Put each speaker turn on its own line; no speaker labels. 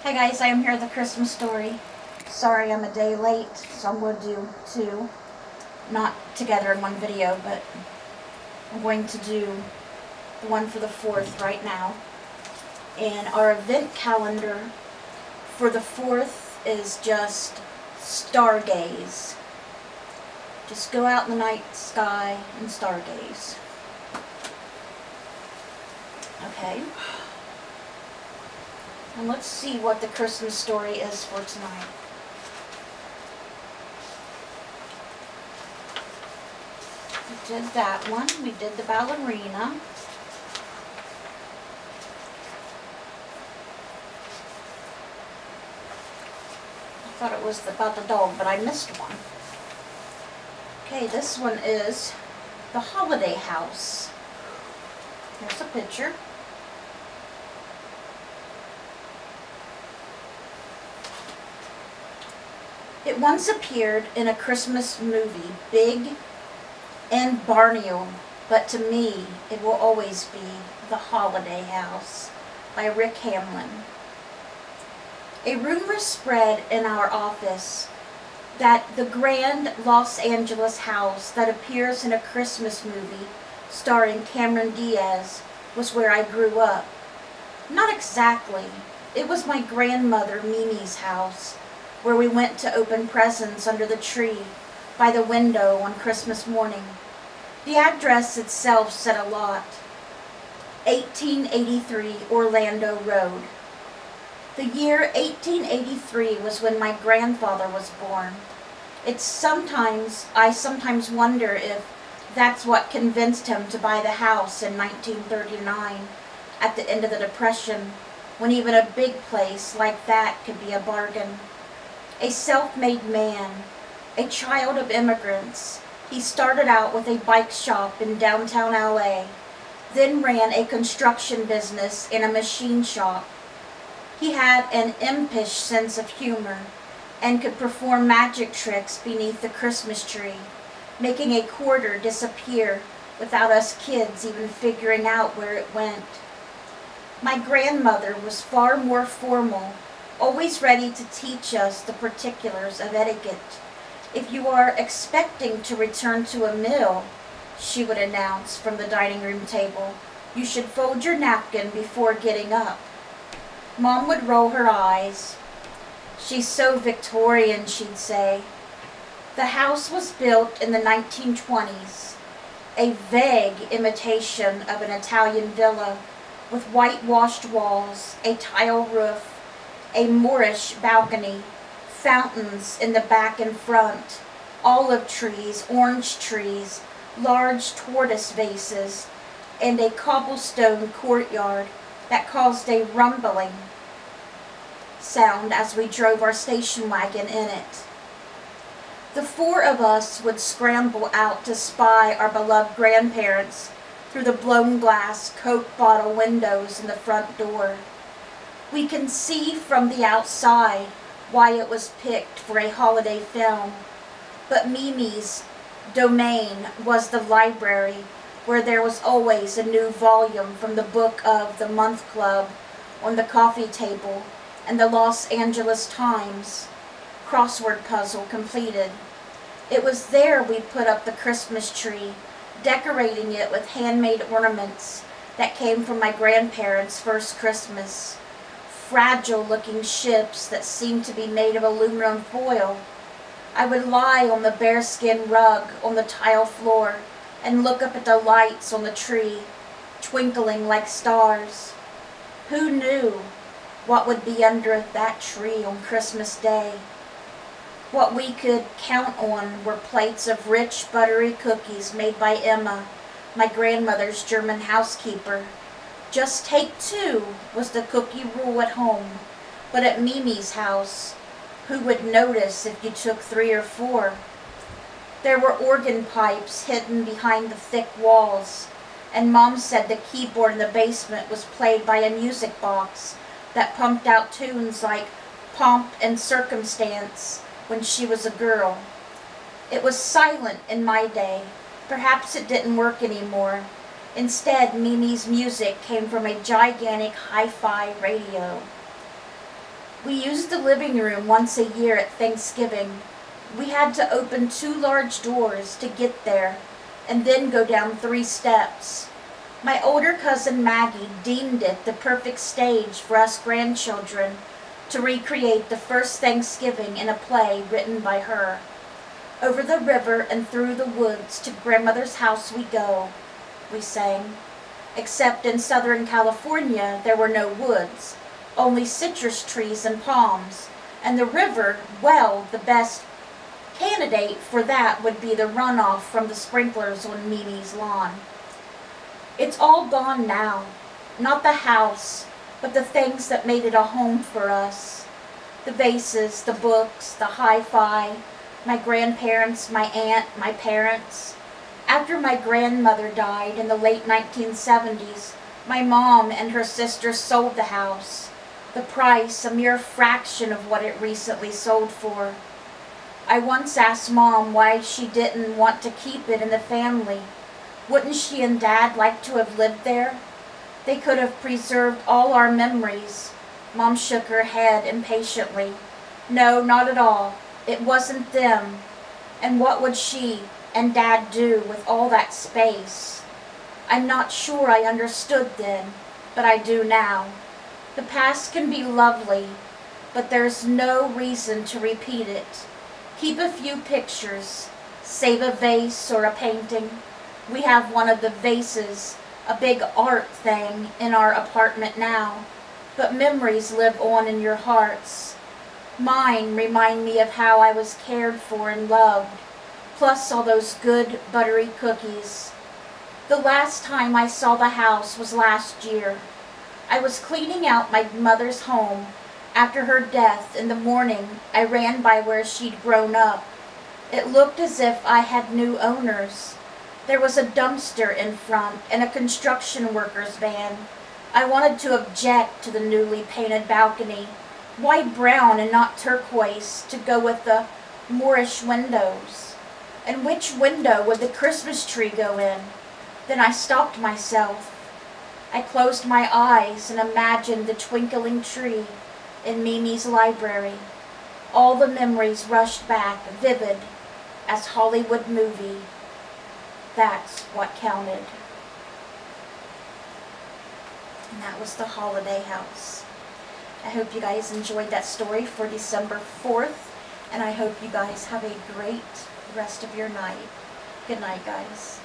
Hey guys, I am here at the Christmas story. Sorry I'm a day late, so I'm going to do two. Not together in one video, but I'm going to do the one for the 4th right now. And our event calendar for the 4th is just stargaze. Just go out in the night sky and stargaze. Okay. And let's see what the Christmas story is for tonight. We did that one. We did the ballerina. I thought it was about the dog, but I missed one. Okay, this one is the holiday house. Here's a picture. It once appeared in a Christmas movie, big and barnial, but to me, it will always be The Holiday House by Rick Hamlin. A rumor spread in our office that the grand Los Angeles house that appears in a Christmas movie starring Cameron Diaz was where I grew up. Not exactly. It was my grandmother Mimi's house, where we went to open presents under the tree by the window on Christmas morning. The address itself said a lot. 1883 Orlando Road. The year 1883 was when my grandfather was born. I sometimes wonder if that's what convinced him to buy the house in 1939 at the end of the Depression, when even a big place like that could be a bargain. A self-made man, a child of immigrants, he started out with a bike shop in downtown LA, then ran a construction business and a machine shop. He had an impish sense of humor and could perform magic tricks beneath the Christmas tree, making a quarter disappear without us kids even figuring out where it went. My grandmother was far more formal, always ready to teach us the particulars of etiquette. If you are expecting to return to a meal, she would announce from the dining room table, you should fold your napkin before getting up. Mom would roll her eyes. She's so Victorian, she'd say. The house was built in the 1920s, a vague imitation of an Italian villa with whitewashed walls, a tile roof, a Moorish balcony, fountains in the back and front, olive trees, orange trees, large tortoise vases, and a cobblestone courtyard that caused a rumbling sound as we drove our station wagon in it. The four of us would scramble out to spy our beloved grandparents through the blown glass Coke bottle windows in the front door. We can see from the outside why it was picked for a holiday film, but Mimi's domain was the library, where there was always a new volume from the book of the Month Club on the coffee table and the Los Angeles Times crossword puzzle completed. It was there we put up the Christmas tree, decorating it with handmade ornaments that came from my grandparents' first Christmas. Fragile-looking ships that seemed to be made of aluminum foil. I would lie on the bearskin rug on the tile floor and look up at the lights on the tree, twinkling like stars. Who knew what would be under that tree on Christmas Day? What we could count on were plates of rich, buttery cookies made by Emma, my grandmother's German housekeeper. Just take 2 was the cookie rule at home, but at Mimi's house, who would notice if you took 3 or 4? There were organ pipes hidden behind the thick walls, and Mom said the keyboard in the basement was played by a music box that pumped out tunes like Pomp and Circumstance when she was a girl. It was silent in my day. Perhaps it didn't work anymore. Instead, Mimi's music came from a gigantic hi-fi radio. We used the living room once a year at Thanksgiving. We had to open 2 large doors to get there, and then go down 3 steps. My older cousin Maggie deemed it the perfect stage for us grandchildren to recreate the first Thanksgiving in a play written by her. Over the river and through the woods to grandmother's house we go, we sang. Except in Southern California there were no woods, only citrus trees and palms, and the river, well, the best candidate for that would be the runoff from the sprinklers on Mimi's lawn. It's all gone now, not the house, but the things that made it a home for us. The vases, the books, the hi-fi, my grandparents, my aunt, my parents. After my grandmother died in the late 1970s, my mom and her sister sold the house. The price, a mere fraction of what it recently sold for. I once asked Mom why she didn't want to keep it in the family. Wouldn't she and Dad like to have lived there? They could have preserved all our memories. Mom shook her head impatiently. No, not at all. It wasn't them. And what would she and Dad do with all that space? I'm not sure I understood then, but I do now. The past can be lovely, but there's no reason to repeat it. Keep a few pictures, save a vase or a painting. We have one of the vases, a big art thing, in our apartment now, but memories live on in your hearts. Mine remind me of how I was cared for and loved, plus all those good buttery cookies. The last time I saw the house was last year. I was cleaning out my mother's home. After her death in the morning, I ran by where she'd grown up. It looked as if I had new owners. There was a dumpster in front and a construction worker's van. I wanted to object to the newly painted balcony, white brown and not turquoise, to go with the Moorish windows. And which window would the Christmas tree go in? Then I stopped myself. I closed my eyes and imagined the twinkling tree in Mimi's library. All the memories rushed back, vivid as Hollywood movie. That's what counted. And that was The Holiday House. I hope you guys enjoyed that story for December 4th, and I hope you guys have a great rest of your night. Good night, guys.